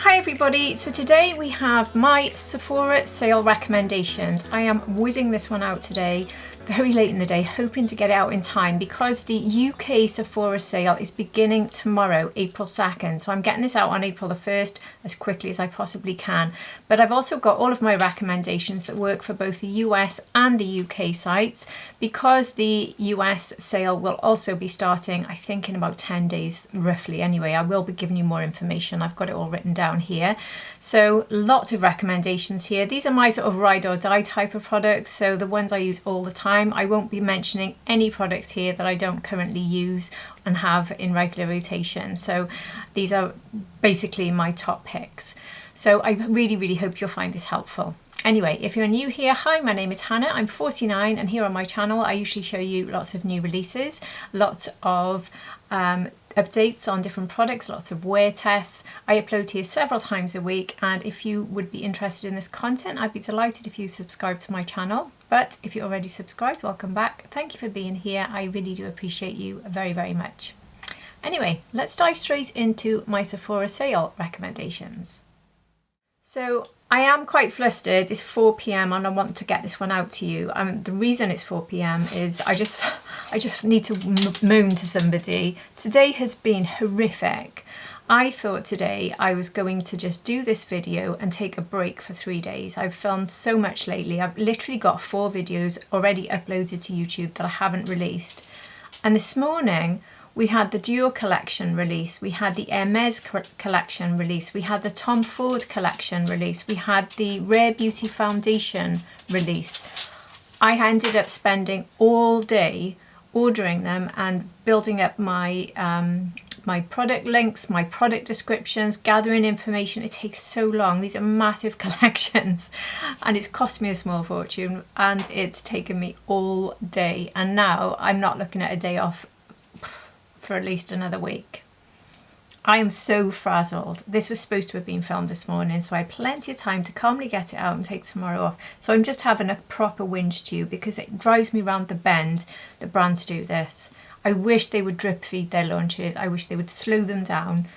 Hi everybody, so today we have my Sephora sale recommendations. I am whizzing this one out today, very late in the day, hoping to get it out in time because the UK Sephora sale is beginning tomorrow, April 2nd. So I'm getting this out on April the 1st as quickly as I possibly can. But I've also got all of my recommendations that work for both the US and the UK sites because the US sale will also be starting, I think, in about 10 days roughly. Anyway, I will be giving you more information. I've got it all written down here. So lots of recommendations here. These are my sort of ride or die type of products, so the ones I use all the time. I won't be mentioning any products here that I don't currently use and have in regular rotation. So these are basically my top picks. So I really hope you'll find this helpful. Anyway, if you're new here, hi, my name is Hannah, I'm 49, and here on my channel I usually show you lots of new releases, lots of updates on different products, lots of wear tests. I upload here several times a week, and if you would be interested in this content, I'd be delighted if you subscribe to my channel. But if you're already subscribed, welcome back. Thank you for being here. I really do appreciate you very much. Anyway, let's dive straight into my Sephora sale recommendations. So I am quite flustered. It's 4 p.m. and I want to get this one out to you. The reason it's 4 p.m. is I just need to moan to somebody. Today has been horrific. I thought today I was going to just do this video and take a break for 3 days. I've filmed so much lately. I've literally got 4 videos already uploaded to YouTube that I haven't released. And this morning we had the Dior collection release, we had the Hermes collection release, we had the Tom Ford collection release, we had the Rare Beauty foundation release. I ended up spending all day ordering them and building up my my product links, my product descriptions, gathering information. It takes so long. These are massive collections and it's cost me a small fortune and it's taken me all day, and now I'm not looking at a day off for at least another week. I am so frazzled. This was supposed to have been filmed this morning, so I had plenty of time to calmly get it out and take tomorrow off. So I'm just having a proper whinge to you because it drives me round the bend that brands do this. I wish they would drip feed their launches. I wish they would slow them down.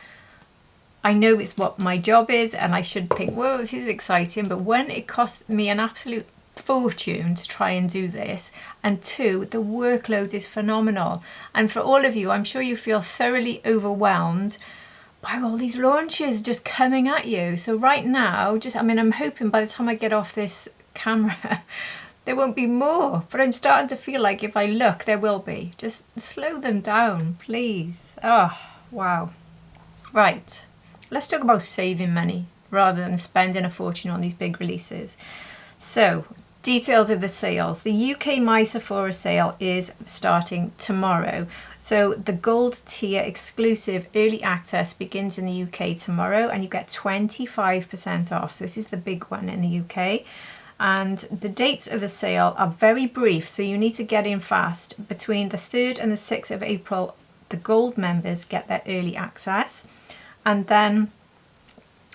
I know it's what my job is and I should think, whoa, this is exciting, but when it costs me an absolute fortune to try and do this, and 2, the workload is phenomenal, and for all of you, I'm sure you feel thoroughly overwhelmed by all these launches just coming at you. So right now, I'm hoping by the time I get off this camera there won't be more, but I'm starting to feel like if I look there will be. Just slow them down, please. Oh wow. Right, let's talk about saving money rather than spending a fortune on these big releases. So details of the sales. The UK My Sephora sale is starting tomorrow. So the gold tier exclusive early access begins in the UK tomorrow and you get 25% off. So this is the big one in the UK. And the dates of the sale are very brief, so you need to get in fast. Between the 3rd and the 6th of April, the gold members get their early access. And then,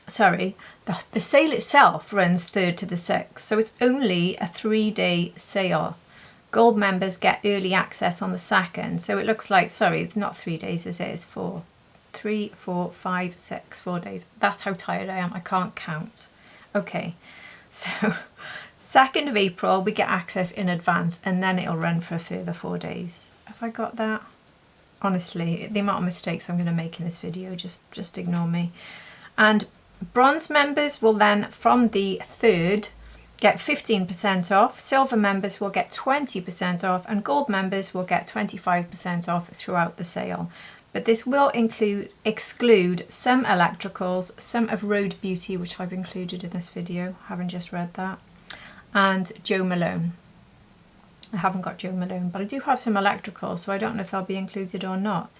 the sale itself runs 3rd to the 6th, so it's only a 3-day sale. Gold members get early access on the 2nd, so it looks like, it's not 3 days, is it? It's 4. 3, 4, 5, 6, 4 days. That's how tired I am, I can't count. Okay, so 2nd of April we get access in advance and then it'll run for a further 4 days. Have I got that? Honestly, the amount of mistakes I'm going to make in this video, just ignore me. And bronze members will then, from the 3rd, get 15% off, silver members will get 20% off, and gold members will get 25% off throughout the sale. But this will exclude some electricals, some of Rhode Beauty, which I've included in this video, having just read that, and Jo Malone. I haven't got Jo Malone, but I do have some electricals, so I don't know if they'll be included or not.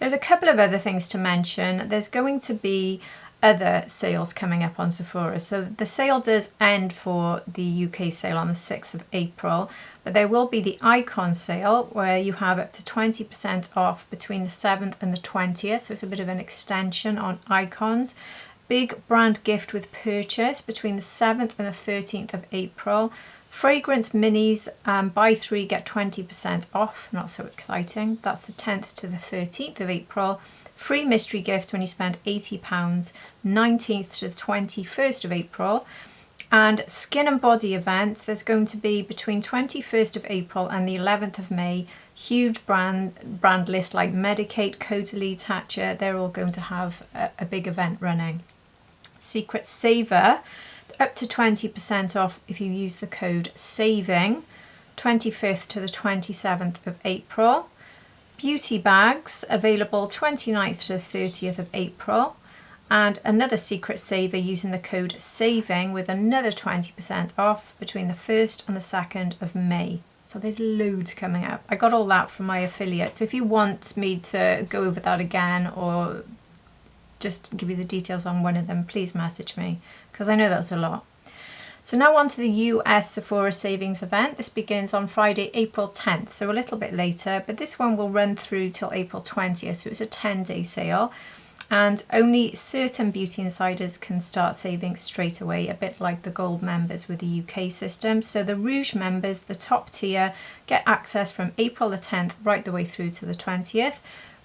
There's a couple of other things to mention. There's going to be other sales coming up on Sephora. So the sale does end for the UK sale on the 6th of April, but there will be the Icon sale where you have up to 20% off between the 7th and the 20th. So it's a bit of an extension on Icons. Big brand gift with purchase between the 7th and the 13th of April. Fragrance minis, buy 3 get 20% off, not so exciting. That's the 10th to the 13th of April. Free mystery gift when you spend £80, 19th to the 21st of April. And skin and body event, there's going to be between 21st of April and the 11th of May, huge brand list like Medicate, Caudalie, Tatcha, they're all going to have a big event running. Secret Saver, up to 20% off if you use the code SAVING, 25th to the 27th of April. Beauty bags, available 29th to the 30th of April. And another Secret Saver using the code SAVING with another 20% off between the 1st and the 2nd of May. So there's loads coming up. I got all that from my affiliate. So if you want me to go over that again or just give you the details on one of them, please message me because I know that's a lot. So now on to the US Sephora Savings event. This begins on Friday, April 10th, so a little bit later, but this one will run through till April 20th, so it's a 10-day sale. And only certain beauty insiders can start saving straight away, a bit like the gold members with the UK system. So the Rouge members, the top tier, get access from April the 10th right the way through to the 20th.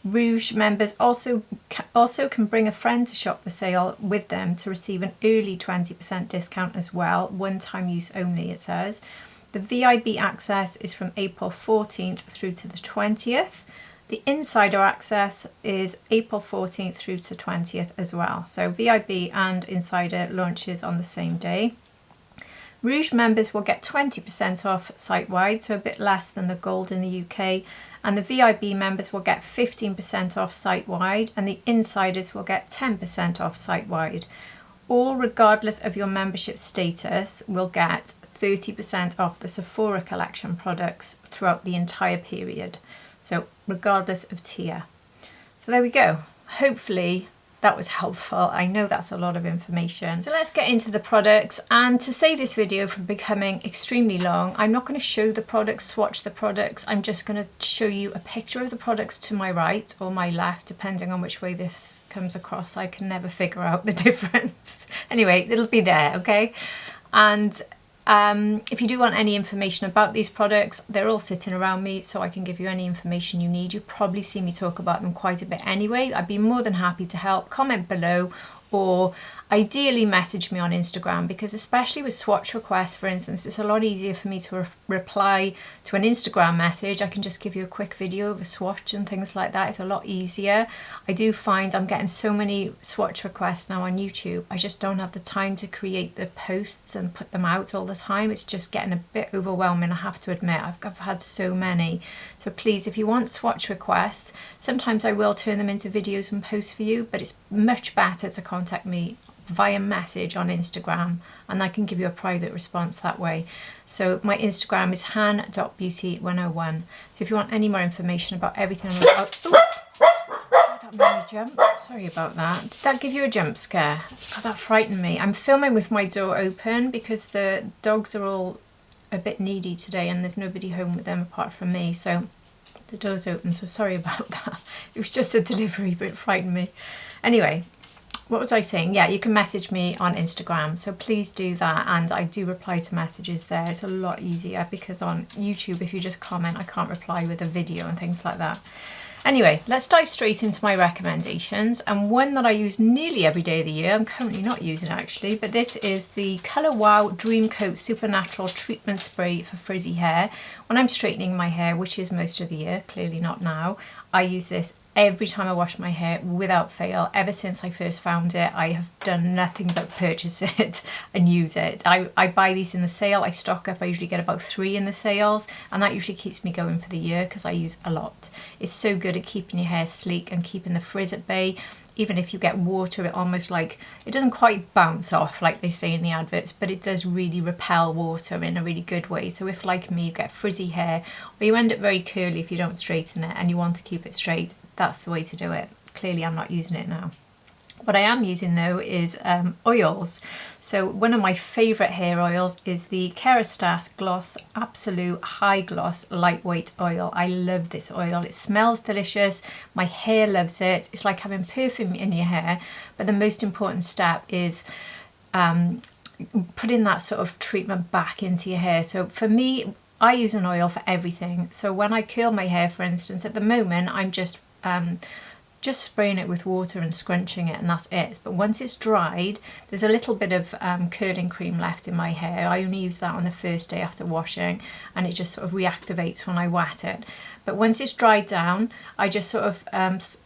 Rouge members also can bring a friend to shop the sale with them to receive an early 20% discount as well, one-time use only it says. The VIB access is from April 14th through to the 20th. The insider access is April 14th through to 20th as well. So VIB and insider launches on the same day. Rouge members will get 20% off site-wide, so a bit less than the gold in the UK. And the VIB members will get 15% off site-wide, and the insiders will get 10% off site-wide. All, regardless of your membership status, will get 30% off the Sephora collection products throughout the entire period. So regardless of tier. So there we go. Hopefully that was helpful. I know that's a lot of information. So let's get into the products. And to save this video from becoming extremely long, I'm not going to show the products, swatch the products. I'm just going to show you a picture of the products to my right or my left, depending on which way this comes across. I can never figure out the difference. Anyway, it'll be there, okay? And if you do want any information about these products, they're all sitting around me, so I can give you any information you need. You've probably seen me talk about them quite a bit anyway. I'd be more than happy to help. Comment below, or ideally message me on Instagram, because especially with swatch requests, for instance, it's a lot easier for me to reply to an Instagram message. I can just give you a quick video of a swatch and things like that. It's a lot easier. I do find I'm getting so many swatch requests now on YouTube. I just don't have the time to create the posts and put them out all the time. It's just getting a bit overwhelming, I have to admit. I've had so many. So please, if you want swatch requests, sometimes I will turn them into videos and posts for you, but it's much better to contact me via message on Instagram, and I can give you a private response that way. So my Instagram is han.beauty101. So if you want any more information about everything I'm about... that made me jump. Sorry about that. Did that give you a jump scare? Oh, that frightened me. I'm filming with my door open because the dogs are all a bit needy today and there's nobody home with them apart from me, so the door's open, so sorry about that. It was just a delivery, but it frightened me. Anyway, what was I saying? Yeah, you can message me on Instagram, so please do that, and I do reply to messages there. It's a lot easier because on YouTube, if you just comment, I can't reply with a video and things like that. Anyway, let's dive straight into my recommendations, and one that I use nearly every day of the year. I'm currently not using it actually, but this is the Colour Wow Dream Coat Supernatural Treatment Spray for frizzy hair. When I'm straightening my hair, which is most of the year, clearly not now, I use this every time I wash my hair without fail. Ever since I first found it, I have done nothing but purchase it and use it. I buy these in the sale, I stock up, I usually get about 3 in the sales, and that usually keeps me going for the year because I use a lot. It's so good at keeping your hair sleek and keeping the frizz at bay. Even if you get water, it almost like, it doesn't quite bounce off like they say in the adverts, but it does really repel water in a really good way. So if, like me, you get frizzy hair or you end up very curly if you don't straighten it and you want to keep it straight, that's the way to do it. Clearly I'm not using it now. What I am using though is oils. So one of my favourite hair oils is the Kérastase Gloss Absolu High Gloss Lightweight Oil. I love this oil. It smells delicious. My hair loves it. It's like having perfume in your hair. But the most important step is putting that sort of treatment back into your hair. So for me, I use an oil for everything. So when I curl my hair, for instance, at the moment I'm just spraying it with water and scrunching it, and that's it. But once it's dried, there's a little bit of curling cream left in my hair. I only use that on the first day after washing, and it just sort of reactivates when I wet it. But once it's dried down, I just sort of,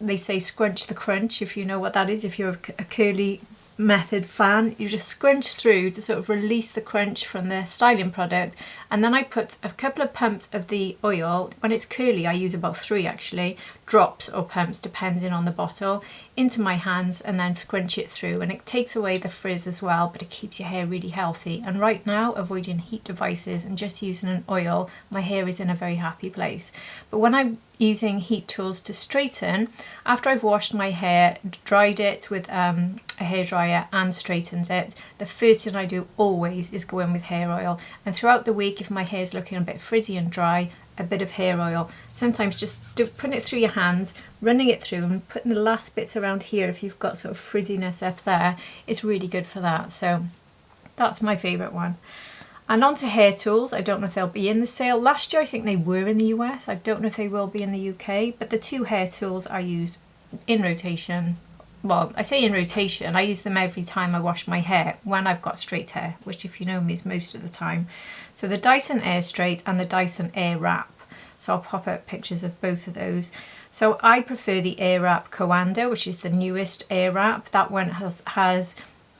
they say scrunch the crunch, if you know what that is, if you're a curly method fan. You just scrunch through to sort of release the crunch from the styling product, and then I put a couple of pumps of the oil. When it's curly, I use about 3 actually, drops or pumps depending on the bottle, into my hands, and then scrunch it through, and it takes away the frizz as well, but it keeps your hair really healthy. And right now, avoiding heat devices and just using an oil, my hair is in a very happy place. But when I'm using heat tools to straighten, after I've washed my hair, dried it with a hairdryer and straightened it, the first thing I do always is go in with hair oil. And throughout the week, if my hair's looking a bit frizzy and dry, a bit of hair oil. Sometimes just putting it through your hands, running it through, and putting the last bits around here if you've got sort of frizziness up there, it's really good for that. So that's my favourite one. And on to hair tools. I don't know if they'll be in the sale. Last year I think they were in the US. I don't know if they will be in the UK, but the 2 hair tools I use in rotation. Well, I say in rotation, I use them every time I wash my hair when I've got straight hair, which if you know me is most of the time. So the Dyson Airstrait and the Dyson Airwrap. So I'll pop up pictures of both of those. So I prefer the Airwrap Coanda, which is the newest Airwrap. That one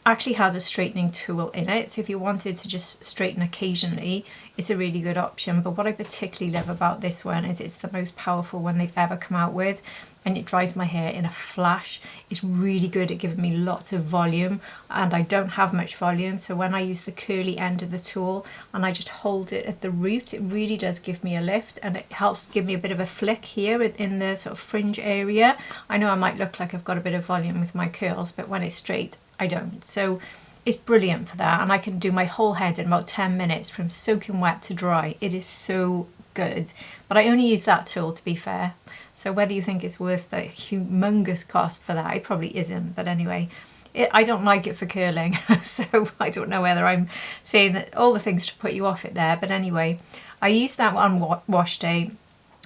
actually has a straightening tool in it, so if you wanted to just straighten occasionally, it's a really good option. But what I particularly love about this one is it's the most powerful one they've ever come out with, and it dries my hair in a flash. It's really good at giving me lots of volume, and I don't have much volume, so when I use the curly end of the tool and I just hold it at the root, it really does give me a lift, and it helps give me a bit of a flick here in the sort of fringe area. I know I might look like I've got a bit of volume with my curls, but when it's straight I don't. So it's brilliant for that, and I can do my whole head in about 10 minutes from soaking wet to dry. It is so good, but I only use that tool, to be fair. So whether you think it's worth the humongous cost for that, it probably isn't, but anyway, I don't like it for curling. So I don't know whether I'm saying that all the things to put you off it there, but anyway, I use that on wash day.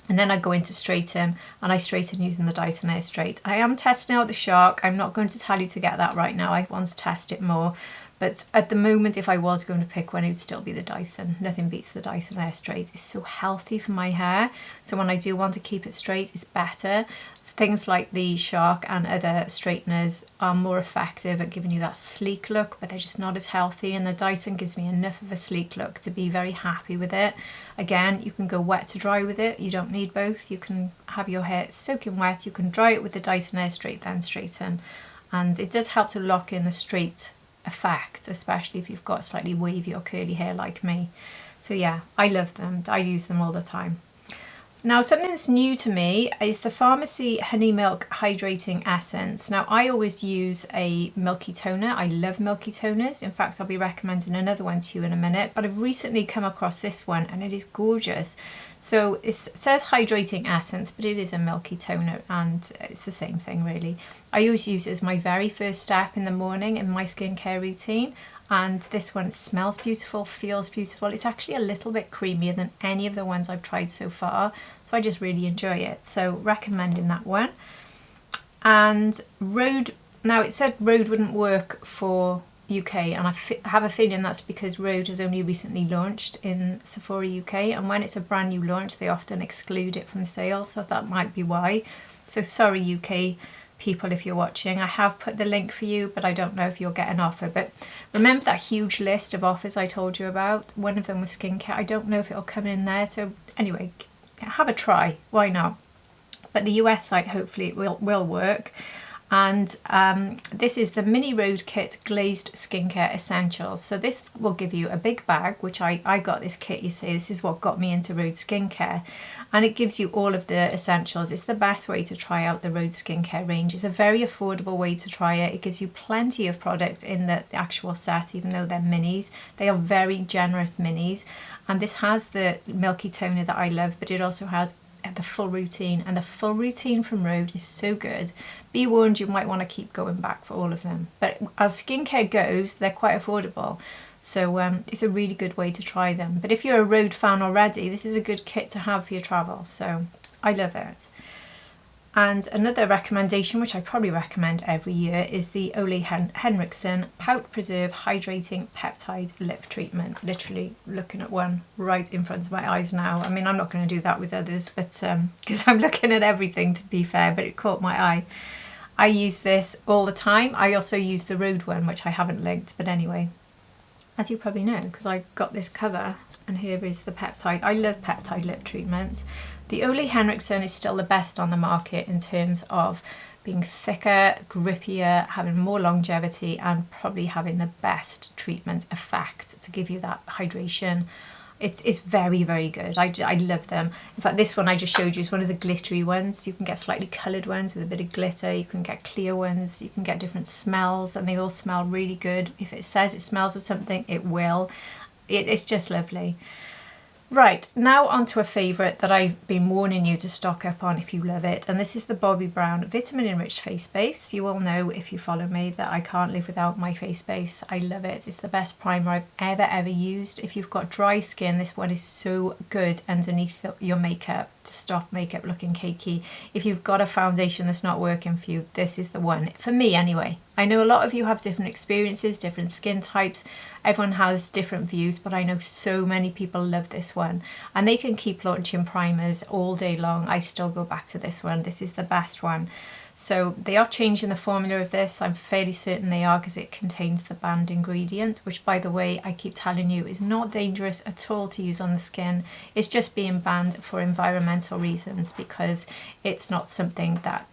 And then I go into straighten, and I straighten using the Dyson Airstrait. I am testing out the Shark. I'm not going to tell you to get that right now. I want to test it more. But at the moment, if I was going to pick one, it would still be the Dyson. Nothing beats the Dyson Airstrait. It's so healthy for my hair. So when I do want to keep it straight, it's better. Things like the Shark and other straighteners are more effective at giving you that sleek look, but they're just not as healthy, and the Dyson gives me enough of a sleek look to be very happy with it. Again, you can go wet to dry with it. You don't need both. You can have your hair soaking wet, you can dry it with the Dyson Airstrait, then straighten, and it does help to lock in a straight effect, especially if you've got slightly wavy or curly hair like me. So yeah, I love them. I use them all the time. Now, something that's new to me is the Farmacy Honey Milk Hydrating Essence. Now, I always use a milky toner. I love milky toners. In fact, I'll be recommending another one to you in a minute, but I've recently come across this one and it is gorgeous. So it says hydrating essence, but it is a milky toner, and it's the same thing really. I always use it as my very first step in the morning in my skincare routine. And this one smells beautiful, feels beautiful. It's actually a little bit creamier than any of the ones I've tried so far. So I just really enjoy it. So recommending that one. And Rhode, now it said Rhode wouldn't work for UK, and I have a feeling that's because Rhode has only recently launched in Sephora UK. And when it's a brand new launch, they often exclude it from sales. So that might be why. So sorry UK people if you're watching. I have put the link for you, but I don't know if you'll get an offer. But remember that huge list of offers I told you about? One of them was skincare. I don't know if it'll come in there. So anyway, have a try. Why not? But the US site, hopefully it will work. And this is the Mini Rhode Kit Glazed Skincare Essentials. So this will give you a big bag, which I got this kit, you see. This is what got me into Rhode skincare. And it gives you all of the essentials. It's the best way to try out the Rhode skincare range. It's a very affordable way to try it. It gives you plenty of product in the actual set, even though they're minis. They are very generous minis. And this has the milky toner that I love, but it also has the full routine, and the full routine from Rhode is so good. Be warned, you might want to keep going back for all of them, but as skincare goes, they're quite affordable, so it's a really good way to try them. But if you're a Rhode fan already, this is a good kit to have for your travel, so I love it. And another recommendation, which I probably recommend every year, is the OLEHENRIKSEN Pout Preserve Hydrating Peptide Lip Treatment. Literally looking at one right in front of my eyes now. I mean, I'm not going to do that with others, but because I'm looking at everything, to be fair, but it caught my eye. I use this all the time. I also use the Rhode one, which I haven't linked, but anyway, as you probably know, because I got this cover, and here is the peptide. I love peptide lip treatments. The OLEHENRIKSEN is still the best on the market in terms of being thicker, grippier, having more longevity, and probably having the best treatment effect to give you that hydration. It's very, very good. I love them. In fact, this one I just showed you is one of the glittery ones. You can get slightly coloured ones with a bit of glitter. You can get clear ones. You can get different smells, and they all smell really good. If it says it smells of something, it will. It's just lovely. Right, now onto a favourite that I've been warning you to stock up on if you love it, and this is the Bobbi Brown Vitamin Enriched Face Base. You all know, if you follow me, that I can't live without my face base. I love it. It's the best primer I've ever used. If you've got dry skin, this one is so good underneath your makeup to stop makeup looking cakey. If you've got a foundation that's not working for you, this is the one. For me anyway. I know a lot of you have different experiences, different skin types. Everyone has different views, but I know so many people love this one, and they can keep launching primers all day long. I still go back to this one. This is the best one. So they are changing the formula of this. I'm fairly certain they are, because it contains the banned ingredient, which, by the way, I keep telling you is not dangerous at all to use on the skin. It's just being banned for environmental reasons, because it's not something that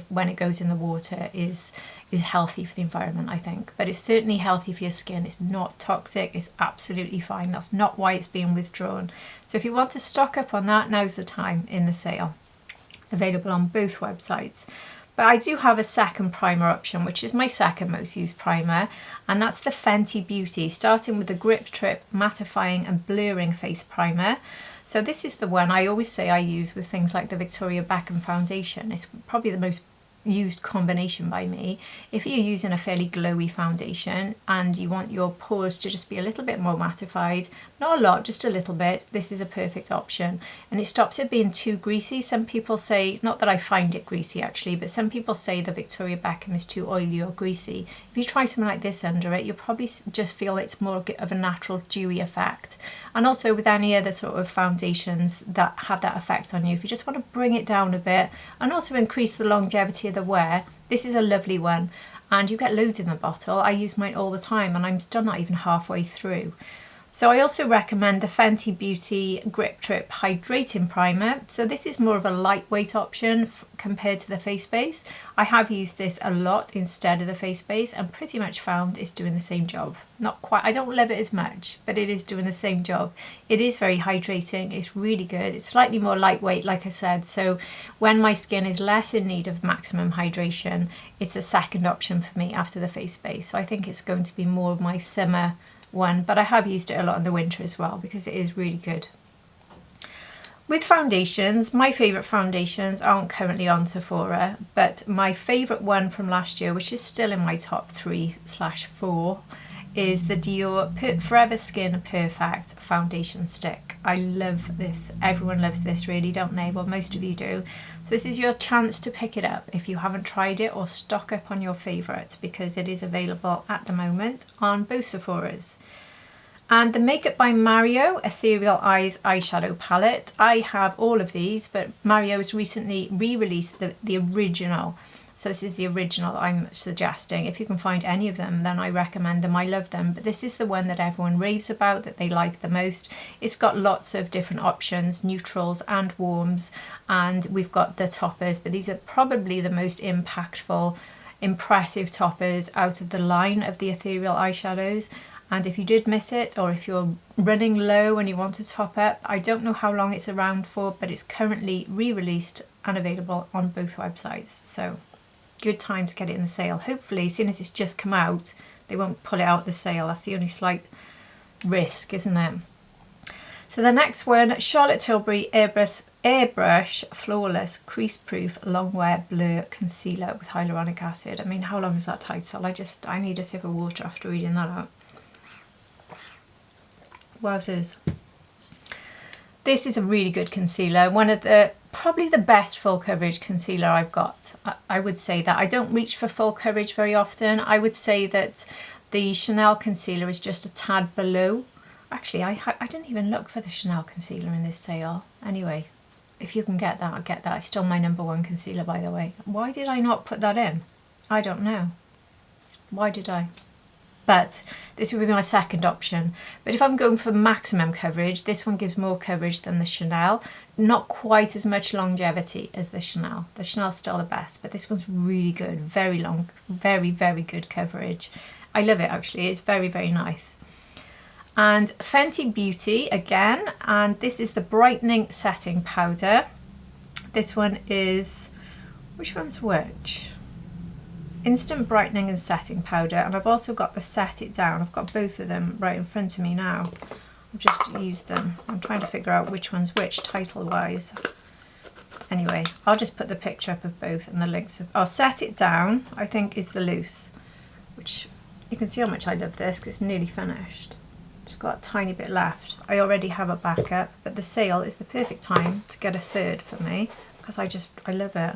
when it goes in the water is healthy for the environment, I think. But it's certainly healthy for your skin. It's not toxic. It's absolutely fine. That's not why it's being withdrawn. So if you want to stock up on that, now's the time in the sale. Available on both websites. But I do have a second primer option, which is my second most used primer, and that's the Fenty Beauty, starting with the Grip Trip Mattifying and Blurring Face Primer. So this is the one I always say I use with things like the Victoria Beckham foundation. It's probably the most used combination by me. If you're using a fairly glowy foundation and you want your pores to just be a little bit more mattified, not a lot, just a little bit, this is a perfect option, and it stops it being too greasy. Some people say, not that I find it greasy actually, but some people say the Victoria Beckham is too oily or greasy. If you try something like this under it, you'll probably just feel it's more of a natural dewy effect. And also with any other sort of foundations that have that effect on you, if you just want to bring it down a bit and also increase the longevity of the wear, this is a lovely one, and you get loads in the bottle. I use mine all the time, and I'm still not even halfway through. So I also recommend the Fenty Beauty Grip Trip Hydrating Primer. So this is more of a lightweight option compared to the face base. I have used this a lot instead of the face base, and pretty much found it's doing the same job. Not quite, I don't love it as much, but it is doing the same job. It is very hydrating, it's really good. It's slightly more lightweight, like I said, so when my skin is less in need of maximum hydration, it's a second option for me after the face base. So I think it's going to be more of my summer one, but I have used it a lot in the winter as well, because it is really good. With foundations, my favourite foundations aren't currently on Sephora, but my favourite one from last year, which is still in my top 3/4, is the Dior Forever Skin Perfect Foundation Stick. I love this. Everyone loves this really, don't they? Well, most of you do. So this is your chance to pick it up if you haven't tried it, or stock up on your favourite, because it is available at the moment on both Sephoras. And the Makeup by Mario Ethereal Eyes Eyeshadow Palette. I have all of these, but Mario has recently re-released the original. So this is the original I'm suggesting. If you can find any of them, then I recommend them. I love them, but this is the one that everyone raves about, that they like the most. It's got lots of different options, neutrals and warms, and we've got the toppers, but these are probably the most impactful, impressive toppers out of the line of the ethereal eyeshadows. And if you did miss it, or if you're running low and you want to top up, I don't know how long it's around for, but it's currently re-released and available on both websites. So good time to get it in the sale. Hopefully, as soon as it's just come out, they won't pull it out of the sale. That's the only slight risk, isn't it? So the next one, Charlotte Tilbury Airbrush Flawless Crease Proof Long Wear Blur Concealer with Hyaluronic Acid. I mean, how long is that title? I need a sip of water after reading that out. Wowzers. This is a really good concealer. One of the, probably the best full coverage concealer I've got. I would say that. I don't reach for full coverage very often. I would say that the Chanel concealer is just a tad below. Actually, I didn't even look for the Chanel concealer in this sale. Anyway, if you can get that, get that. It's still my #1 concealer, by the way. Why did I not put that in? I don't know. Why did I? But this would be my second option. But if I'm going for maximum coverage, this one gives more coverage than the Chanel. Not quite as much longevity as the Chanel. The Chanel's still the best, but this one's really good. Very long, very, very good coverage. I love it actually. It's very, very nice. And Fenty Beauty again, and this is the Brightening Setting Powder. This one is, which one's which? Instant Brightening and Setting Powder, and I've also got the Set It Down. I've got both of them right in front of me now. I've just used them. I'm trying to figure out which one's which title wise. Anyway, I'll just put the picture up of both and the links of, oh, Set It Down I think is the loose, which you can see how much I love this because it's nearly finished. Just got a tiny bit left. I already have a backup, but the sale is the perfect time to get a third for me because I love it.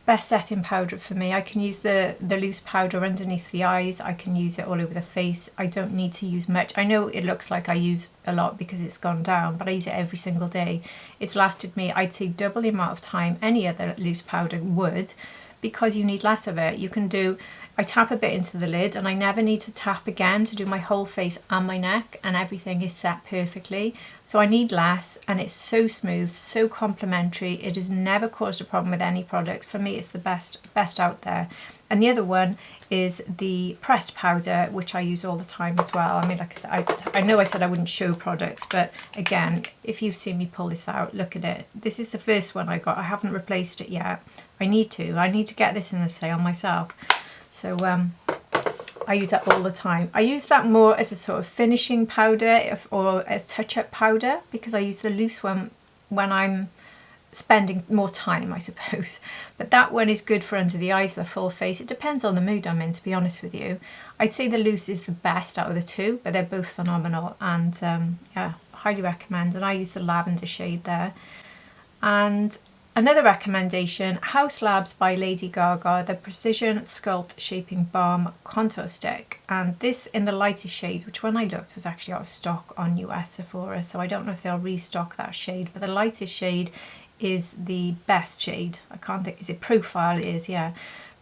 Best setting powder for me. I can use the loose powder underneath the eyes. I can use it all over the face. I don't need to use much. I know it looks like I use a lot because it's gone down, but I use it every single day. It's lasted me, I'd say, double the amount of time any other loose powder would, because you need less of it. You can do, I tap a bit into the lid and I never need to tap again to do my whole face and my neck, and everything is set perfectly. So I need less, and it's so smooth, so complimentary. It has never caused a problem with any product. For me, it's the best out there. And the other one is the pressed powder, which I use all the time as well. I mean, like I said, I know I said I wouldn't show products, but again, if you've seen me pull this out, look at it. This is the first one I got. I haven't replaced it yet. I need to get this in the sale myself. So I use that all the time. I use that more as a sort of finishing powder or a touch-up powder, because I use the loose one when I'm spending more time, I suppose. But that one is good for under the eyes, the full face. It depends on the mood I'm in, to be honest with you. I'd say the loose is the best out of the two, but they're both phenomenal, and yeah, highly recommend. And I use the lavender shade there. And another recommendation, House Labs by Lady Gaga, the Precision Sculpt Shaping Balm Contour Stick. And this in the lightest shades, which when I looked was actually out of stock on US Sephora, so I don't know if they'll restock that shade, but the lightest shade is the best shade. I can't think, is it Profile? It is, yeah.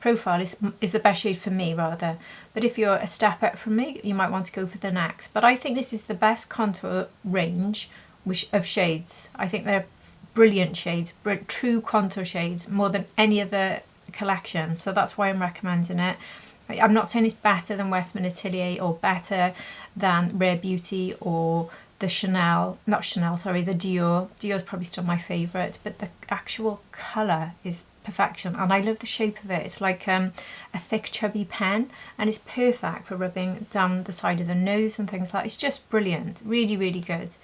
Profile is the best shade for me, rather. But if you're a step up from me, you might want to go for the next. But I think this is the best contour range of shades. I think they're brilliant shades, true contour shades, more than any other collection. So that's why I'm recommending it. I'm not saying it's better than Westman Atelier or better than Rare Beauty or the Chanel, not Chanel, sorry, the Dior. Dior is probably still my favourite, but the actual colour is perfection, and I love the shape of it. It's like a thick chubby pen, and it's perfect for rubbing down the side of the nose and things like that. It's just brilliant, really, really good.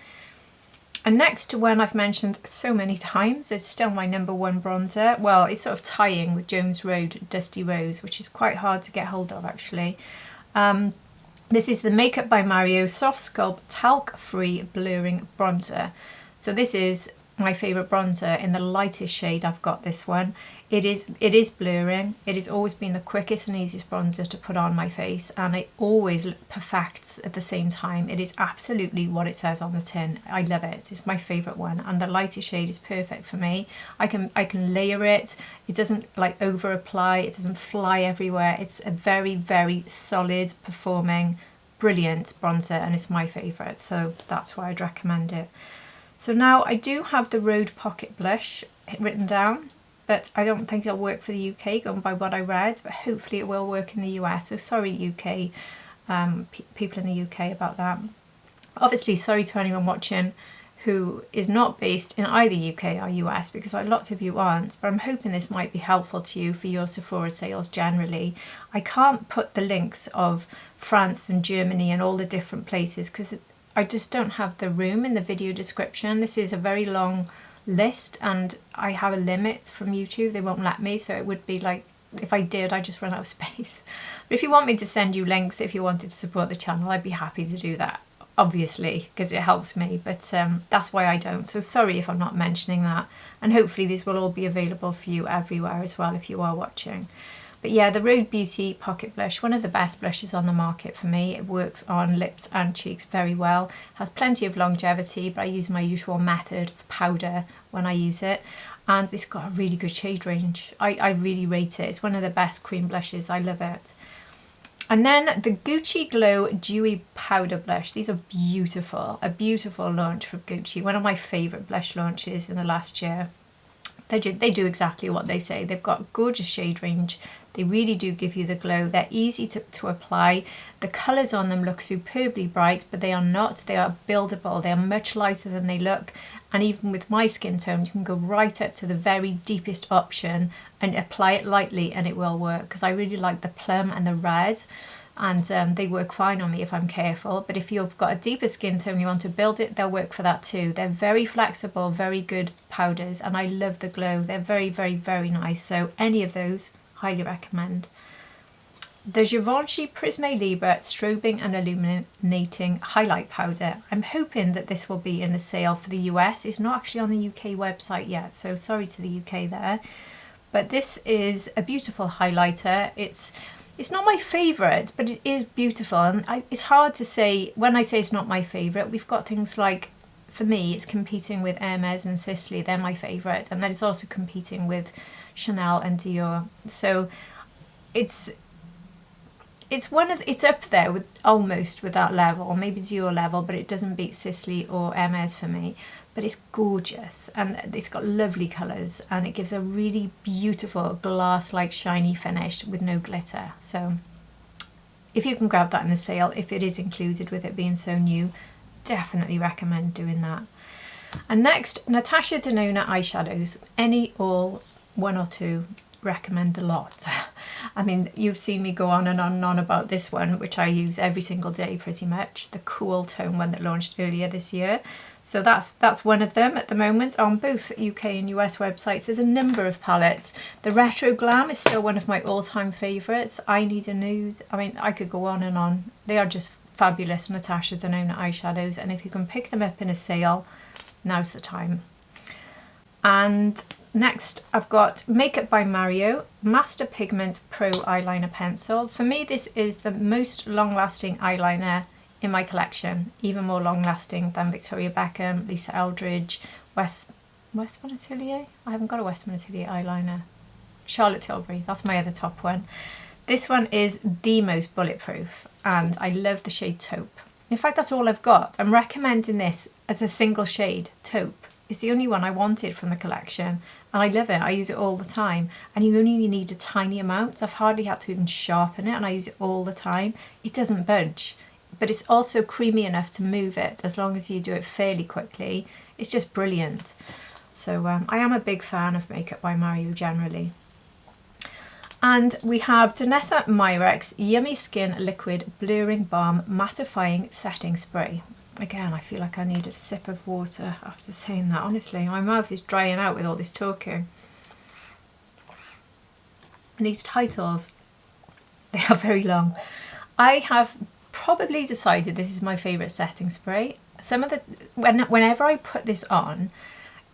And next to one I've mentioned so many times, it's still my #1 bronzer. Well, it's sort of tying with Jones Road Dusty Rose, which is quite hard to get hold of actually. This is the Makeup by Mario Soft Sculpt Talc Free Blurring Bronzer. So this is my favourite bronzer in the lightest shade. I've got this one. It is blurring. It has always been the quickest and easiest bronzer to put on my face, and it always perfects at the same time. It is absolutely what it says on the tin. I love it. It's my favourite one, and the lightest shade is perfect for me. I can layer it. It doesn't like over apply. It doesn't fly everywhere. It's a very, very solid performing, brilliant bronzer, and it's my favourite, so that's why I'd recommend it. So now I do have the Rhode Pocket Blush written down, but I don't think it'll work for the UK, going by what I read, but hopefully it will work in the US. So sorry UK, people in the UK about that. Obviously sorry to anyone watching who is not based in either UK or US, because lots of you aren't, but I'm hoping this might be helpful to you for your Sephora sales generally. I can't put the links of France and Germany and all the different places because I just don't have the room in the video description. This is a very long list, and I have a limit from YouTube. They won't let me, so it would be like, if I did, I'd just run out of space. But if you want me to send you links, if you wanted to support the channel, I'd be happy to do that, obviously, because it helps me, but that's why I don't. So sorry if I'm not mentioning that, and hopefully these will all be available for you everywhere as well if you are watching. But yeah, the Rhode Beauty Pocket Blush, one of the best blushes on the market for me. It works on lips and cheeks very well, has plenty of longevity, but I use my usual method of powder when I use it. And it's got a really good shade range. I really rate it. It's one of the best cream blushes. I love it. And then the Gucci Glow Dewy Powder Blush. These are beautiful. A beautiful launch from Gucci. One of my favourite blush launches in the last year. They do exactly what they say. They've got gorgeous shade range. They really do give you the glow. They're easy to apply. The colours on them look superbly bright, but they are not. They are buildable. They are much lighter than they look. And even with my skin tone, you can go right up to the very deepest option and apply it lightly and it will work, because I really like the plum and the red, and they work fine on me if I'm careful. But if you've got a deeper skin tone, you want to build it, they'll work for that too. They're very flexible, very good powders, and I love the glow. They're very, very, very nice. So any of those, highly recommend. The Givenchy Prisme Libre Strobing and Illuminating Highlight Powder. I'm hoping that this will be in the sale for the US. It's not actually on the UK website yet, so sorry to the UK there. But this is a beautiful highlighter. It's not my favourite, but it is beautiful. And it's hard to say, when I say it's not my favourite, we've got things like, for me, it's competing with Hermes and Sisley. They're my favourite. And then it's also competing with Chanel and Dior. So it's up there with almost with that level, maybe Dior level, but it doesn't beat Sisley or Hermes for me. But it's gorgeous, and it's got lovely colours, and it gives a really beautiful glass-like shiny finish with no glitter. So if you can grab that in the sale, if it is included with it being so new, definitely recommend doing that. And next, Natasha Denona eyeshadows. Any, all, one or two, recommend the lot. I mean, you've seen me go on and on and on about this one, which I use every single day pretty much, the cool tone one that launched earlier this year. So that's one of them at the moment on both UK and US websites. There's a number of palettes. The Retro Glam is still one of my all-time favourites. I Need a Nude. I mean, I could go on and on. They are just fabulous Natasha Denona eyeshadows, and if you can pick them up in a sale, now's the time. And next I've got Makeup by Mario Master Pigment Pro Eyeliner Pencil. For me, this is the most long-lasting eyeliner in my collection, even more long-lasting than Victoria Beckham, Lisa Eldridge, Westman Atelier. I haven't got a Westman Atelier eyeliner. Charlotte Tilbury, that's my other top one. This one is the most bulletproof, and I love the shade Taupe. In fact, that's all I've got. I'm recommending this as a single shade, Taupe. It's the only one I wanted from the collection, and I love it. I use it all the time, and you only need a tiny amount. I've hardly had to even sharpen it, and I use it all the time. It doesn't budge, but it's also creamy enough to move it as long as you do it fairly quickly. It's just brilliant. So I am a big fan of Makeup by Mario generally. And we have Danessa Myricks Yummy Skin Liquid Blurring Balm Mattifying Setting Spray. Again, I feel like I need a sip of water after saying that. Honestly, my mouth is drying out with all this talking. And these titles, they are very long. I have probably decided this is my favourite setting spray. Whenever I put this on,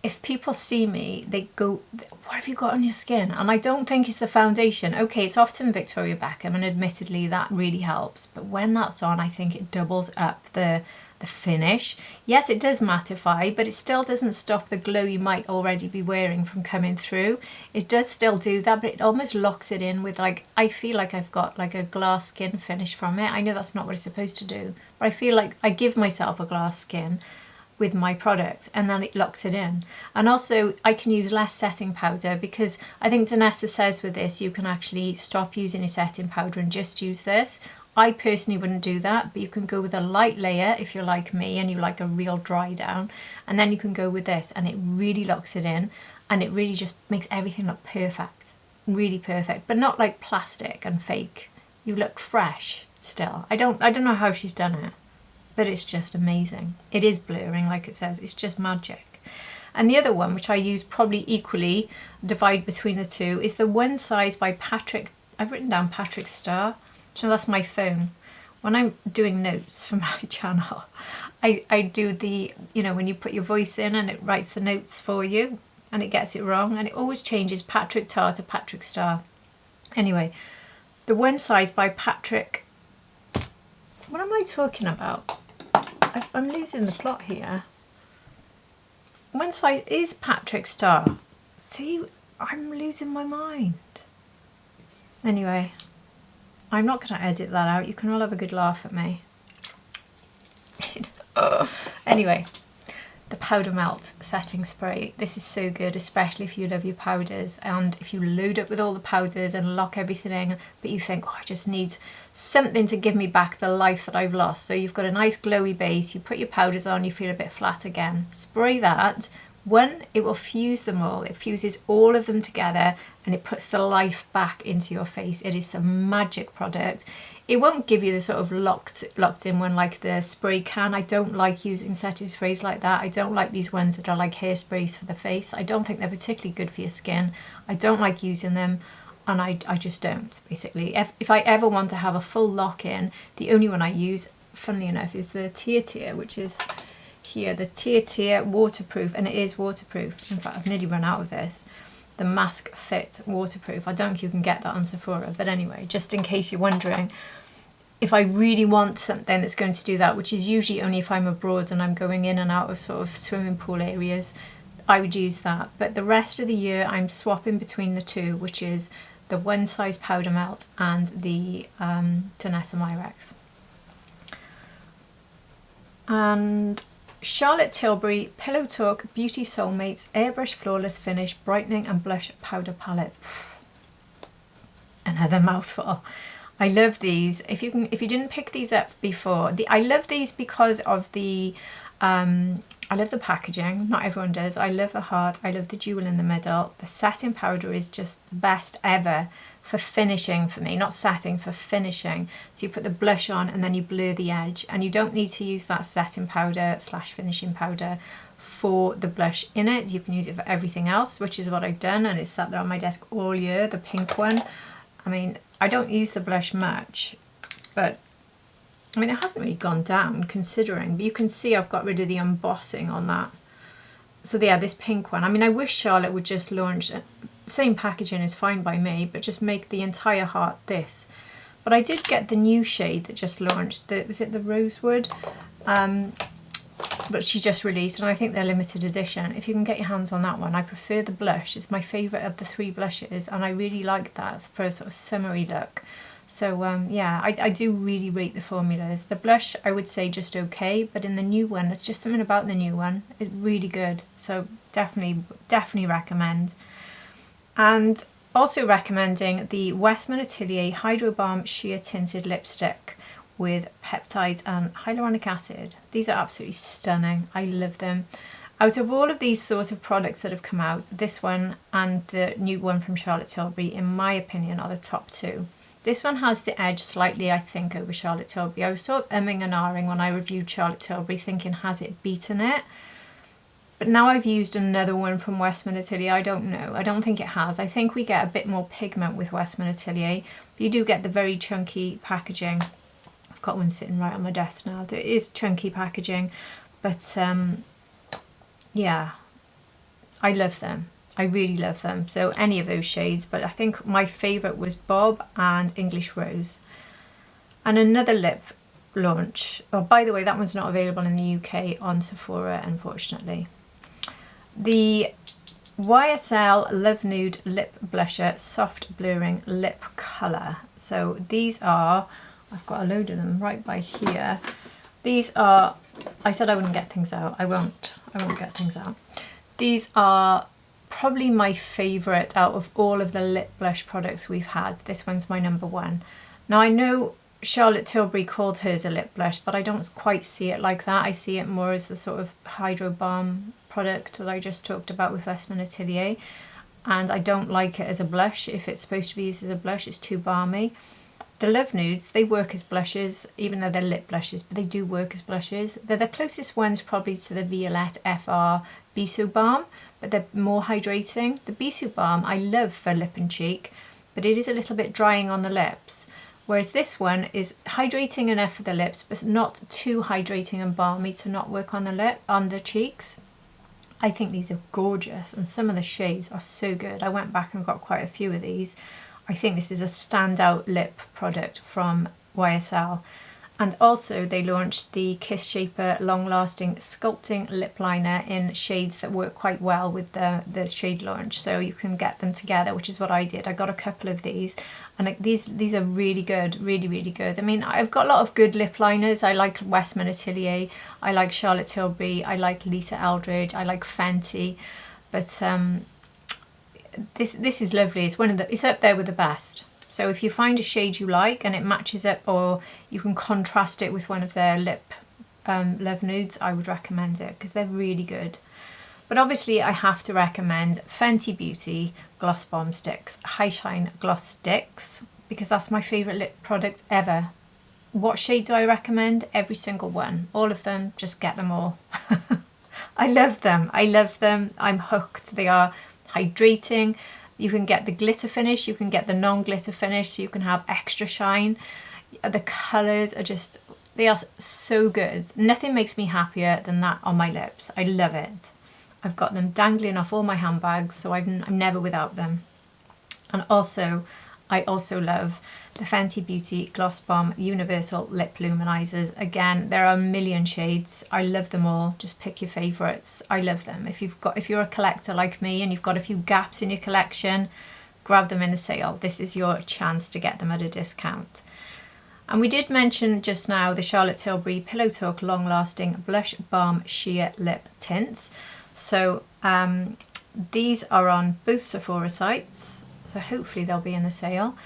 if people see me, they go, what have you got on your skin? And I don't think it's the foundation. Okay, it's often Victoria Beckham, and admittedly that really helps. But when that's on, I think it doubles up the finish. Yes, it does mattify, but it still doesn't stop the glow you might already be wearing from coming through. It does still do that, but it almost locks it in with, like, I feel like I've got like a glass skin finish from it. I know that's not what it's supposed to do, but I feel like I give myself a glass skin with my product, and then it locks it in. And also I can use less setting powder, because I think Danessa says with this you can actually stop using a setting powder and just use this. I personally wouldn't do that, but you can go with a light layer if you're like me and you like a real dry down, and then you can go with this, and it really locks it in, and it really just makes everything look perfect, really perfect, but not like plastic and fake. You look fresh still. I don't know how she's done it, but it's just amazing. It is blurring, like it says, it's just magic. And the other one, which I use probably equally, divide between the two, is the One Size by Patrick. I've written down Patrick Star. So that's my phone. When I'm doing notes for my channel, I do the, you know, when you put your voice in and it writes the notes for you and it gets it wrong, and it always changes Patrick Tar to Patrick Star. Anyway, the One Size by Patrick. What am I talking about? I'm losing the plot here. One Size is Patrick Star. See, I'm losing my mind. Anyway, I'm not going to edit that out. You can all have a good laugh at me. Anyway, the Powder Melt Setting Spray. This is so good, especially if you love your powders and if you load up with all the powders and lock everything in, but you think, oh, I just need something to give me back the life that I've lost. So you've got a nice glowy base, you put your powders on, you feel a bit flat again. Spray that. One, it will fuse them all. It fuses all of them together and it puts the life back into your face. It is a magic product. It won't give you the sort of locked in one like the spray can. I don't like using setting sprays like that. I don't like these ones that are like hairsprays for the face. I don't think they're particularly good for your skin. I don't like using them, and I just don't, basically. If I ever want to have a full lock-in, the only one I use, funnily enough, is the Tier, which is here, the Tier waterproof, and it is waterproof. In fact, I've nearly run out of this. The Mask Fit waterproof. I don't know if you can get that on Sephora, but anyway, just in case you're wondering, if I really want something that's going to do that, which is usually only if I'm abroad and I'm going in and out of sort of swimming pool areas, I would use that. But the rest of the year I'm swapping between the two, which is the One Size Powder Melt and the Danessa Myrex. And Charlotte Tilbury Pillow Talk Beauty Soulmates Airbrush Flawless Finish Brightening and Blush Powder Palette. Another mouthful. I love these. If you didn't pick these up before, I love these because of the I love the packaging. Not everyone does. I love the heart. I love the jewel in the middle. The satin powder is just the best ever for finishing for me, not setting, for finishing. So you put the blush on and then you blur the edge, and you don't need to use that setting powder / finishing powder for the blush in it. You can use it for everything else, which is what I've done, and it's sat there on my desk all year, the pink one. I mean, I don't use the blush much, but I mean, it hasn't really gone down considering, but you can see I've got rid of the embossing on that. So yeah, this pink one, I mean, I wish Charlotte would just launch, same packaging is fine by me, but just make the entire heart this. But I did get the new shade that just launched, was it the Rosewood? But she just released, and I think they're limited edition. If you can get your hands on that one, I prefer the blush. It's my favourite of the three blushes, and I really like that for a sort of summery look. So yeah, I do really rate the formulas. The blush, I would say just okay, but in the new one, there's just something about the new one. It's really good. So definitely recommend. And also recommending the Westman Atelier Hydro Balm Sheer Tinted Lipstick with peptides and hyaluronic acid. These are absolutely stunning. I love them. Out of all of these sort of products that have come out, this one and the new one from Charlotte Tilbury, in my opinion, are the top two. This one has the edge slightly, I think, over Charlotte Tilbury. I was sort of umming and ahhing when I reviewed Charlotte Tilbury, thinking, has it beaten it? But now I've used another one from Westman Atelier, I don't know. I don't think it has. I think we get a bit more pigment with Westman Atelier, but you do get the very chunky packaging. I've got one sitting right on my desk now. There is chunky packaging, but yeah, I love them. I really love them. So any of those shades, but I think my favourite was Bob and English Rose. And another lip launch. Oh, by the way, that one's not available in the UK on Sephora, unfortunately. The YSL Love Nude Lip Blusher Soft Blurring Lip Colour. So these are, I've got a load of them right by here. These are, I said I wouldn't get things out. I won't get things out. These are probably my favourite out of all of the lip blush products we've had. This one's my number one. Now I know Charlotte Tilbury called hers a lip blush, but I don't quite see it like that. I see it more as the sort of Hydro Balm product that I just talked about with Westman Atelier, and I don't like it as a blush. If it's supposed to be used as a blush, it's too balmy. The Love Nudes, they work as blushes, even though they're lip blushes, but they do work as blushes. They're the closest ones probably to the Violette FR Bisou Balm, but they're more hydrating. The Bisou Balm I love for lip and cheek, but it is a little bit drying on the lips. Whereas this one is hydrating enough for the lips, but not too hydrating and balmy to not work on the cheeks. I think these are gorgeous, and some of the shades are so good. I went back and got quite a few of these. I think this is a standout lip product from YSL. And also they launched the Kiss Shaper Long Lasting Sculpting Lip Liner in shades that work quite well with the shade launch. So you can get them together, which is what I did. I got a couple of these, and these are really good, really, really good. I mean, I've got a lot of good lip liners. I like Westman Atelier, I like Charlotte Tilbury, I like Lisa Eldridge, I like Fenty, but this is lovely. It's up there with the best. So if you find a shade you like and it matches up, or you can contrast it with one of their lip Love Nudes, I would recommend it because they're really good. But obviously I have to recommend Fenty Beauty Gloss Bomb Sticks, High Shine Gloss Sticks, because that's my favourite lip product ever. What shade do I recommend? Every single one. All of them, just get them all. I love them. I love them. I'm hooked. They are hydrating. You can get the glitter finish, you can get the non-glitter finish, so you can have extra shine. The colours are just, they are so good. Nothing makes me happier than that on my lips. I love it. I've got them dangling off all my handbags, so I'm never without them. And also, I also love the Fenty Beauty Gloss Bomb Universal Lip Luminizers. Again, there are a million shades. I love them all. Just pick your favourites. I love them. If you're a collector like me and you've got a few gaps in your collection, grab them in the sale. This is your chance to get them at a discount. And we did mention just now the Charlotte Tilbury Pillow Talk Long Lasting Blush Balm Sheer Lip Tints. So these are on both Sephora sites, so hopefully they'll be in the sale.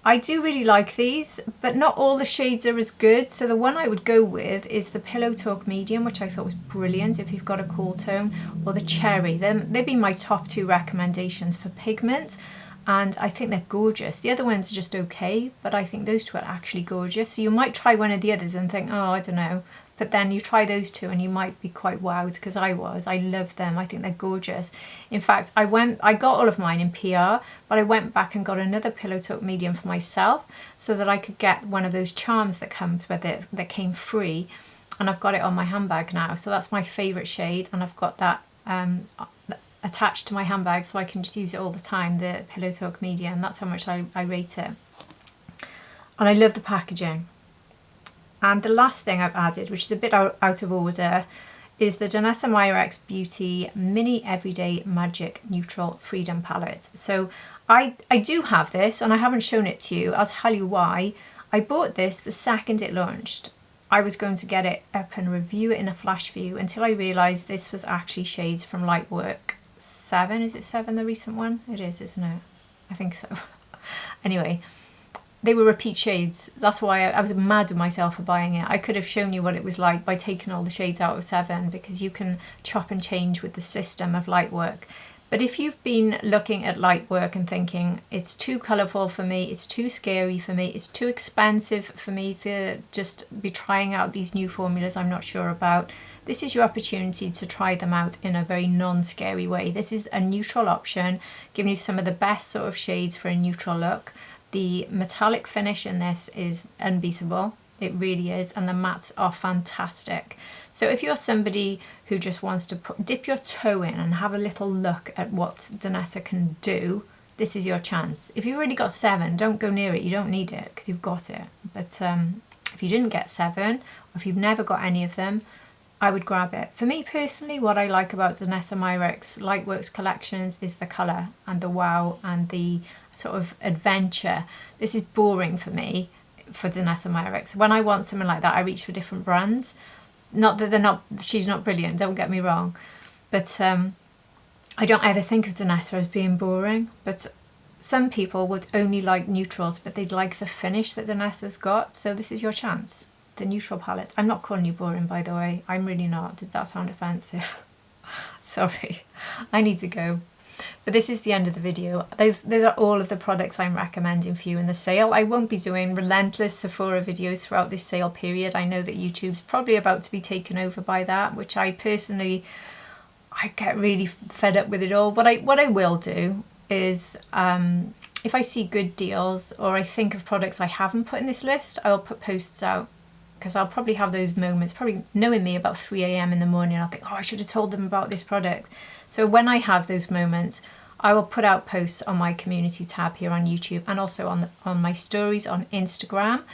I do really like these, but not all the shades are as good. So the one I would go with is the Pillow Talk Medium, which I thought was brilliant if you've got a cool tone, or the Cherry. They'd be my top two recommendations for pigment, and I think they're gorgeous. The other ones are just okay, but I think those two are actually gorgeous. So you might try one of the others and think, oh, I don't know. But then you try those two and you might be quite wowed, because I love them. I think they're gorgeous. In fact, I got all of mine in PR, but I went back and got another Pillow Talk Medium for myself so that I could get one of those charms that comes with it, that came free. And I've got it on my handbag now. So that's my favourite shade, and I've got that attached to my handbag so I can just use it all the time, the Pillow Talk Medium. That's how much I rate it. And I love the packaging. And the last thing I've added, which is a bit out of order, is the Danessa Myricks Beauty Mini Everyday Magic Neutral Freedom Palette. So I do have this, and I haven't shown it to you. I'll tell you why. I bought this the second it launched. I was going to get it up and review it in a flash view until I realised this was actually shades from Lightwork 7. Is it 7, the recent one? It is, isn't it? I think so. Anyway. They were repeat shades. That's why I was mad with myself for buying it. I could have shown you what it was like by taking all the shades out of 7, because you can chop and change with the system of Lightwork. But if you've been looking at Lightwork and thinking, it's too colourful for me, it's too scary for me, it's too expensive for me to just be trying out these new formulas I'm not sure about, this is your opportunity to try them out in a very non-scary way. This is a neutral option, giving you some of the best sort of shades for a neutral look. The metallic finish in this is unbeatable. It really is, and the mattes are fantastic. So if you're somebody who just wants to dip your toe in and have a little look at what Danessa can do, this is your chance. If you've already got 7, don't go near it. You don't need it because you've got it. But if you didn't get 7, or if you've never got any of them, I would grab it. For me personally, what I like about Danessa Myricks Lightworks collections is the colour and the wow and the sort of adventure. This is boring for me for Danessa Myricks. When I want something like that, I reach for different brands. Not that she's not brilliant, don't get me wrong, but I don't ever think of Danessa as being boring. But some people would only like neutrals, but they'd like the finish that Danessa's got. So this is your chance, the neutral palette. I'm not calling you boring, by the way. I'm really not. Did that sound offensive? Sorry, I need to go. But this is the end of the video. Those are all of the products I'm recommending for you in the sale. I won't be doing relentless Sephora videos throughout this sale period. I know that YouTube's probably about to be taken over by that, which I personally, I get really fed up with it all. What I will do is, if I see good deals or I think of products I haven't put in this list, I'll put posts out, because I'll probably have those moments, probably knowing me, about 3 a.m. in the morning, I'll think, oh, I should have told them about this product. So when I have those moments, I will put out posts on my community tab here on YouTube, and also on my stories on Instagram,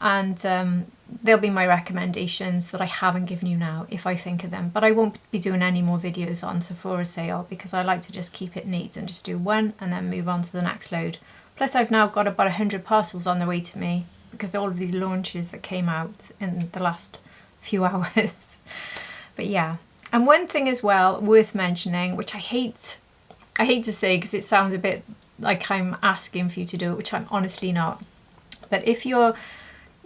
and there'll be my recommendations that I haven't given you now if I think of them. But I won't be doing any more videos on Sephora sale, because I like to just keep it neat and just do one and then move on to the next load. Plus I've now got about 100 parcels on the way to me, because of all of these launches that came out in the last few hours. But yeah, and one thing as well worth mentioning, which I hate to say because it sounds a bit like I'm asking for you to do it, which I'm honestly not. But if you're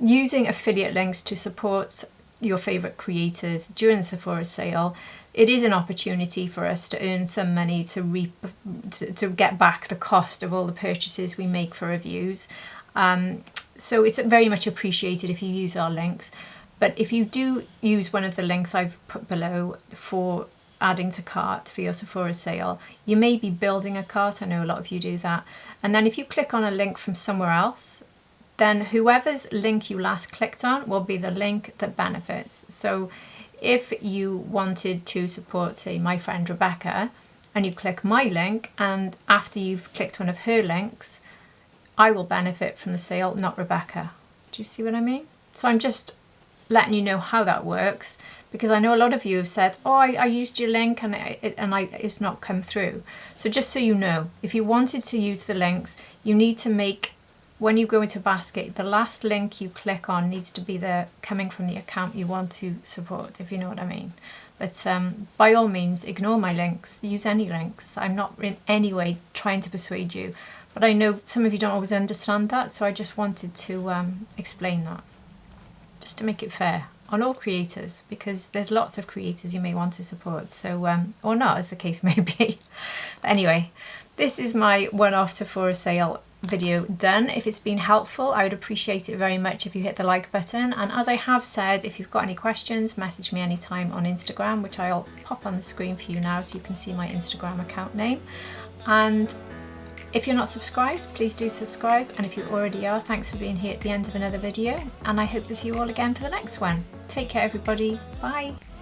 using affiliate links to support your favourite creators during the Sephora sale, it is an opportunity for us to earn some money to get back the cost of all the purchases we make for reviews. So it's very much appreciated if you use our links. But if you do use one of the links I've put below for adding to cart for your Sephora sale, you may be building a cart. I know a lot of you do that. And then if you click on a link from somewhere else, then whoever's link you last clicked on will be the link that benefits. So if you wanted to support, say, my friend Rebecca, and you click my link, and after you've clicked one of her links, I will benefit from the sale, not Rebecca. Do you see what I mean? So I'm just letting you know how that works, because I know a lot of you have said, oh, I used your link and it's not come through. So just so you know, if you wanted to use the links, you need to make, when you go into basket, the last link you click on needs to be coming from the account you want to support, if you know what I mean. But by all means, ignore my links, use any links. I'm not in any way trying to persuade you. But I know some of you don't always understand that, so I just wanted to explain that, just to make it fair on all creators, because there's lots of creators you may want to support, so or not, as the case may be. But anyway, this is my one-off Sephora sale video done. If it's been helpful, I would appreciate it very much if you hit the like button, and as I have said, if you've got any questions, message me anytime on Instagram, which I'll pop on the screen for you now so you can see my Instagram account name. And if you're not subscribed, please do subscribe, and if you already are, thanks for being here at the end of another video, and I hope to see you all again for the next one. Take care everybody, bye!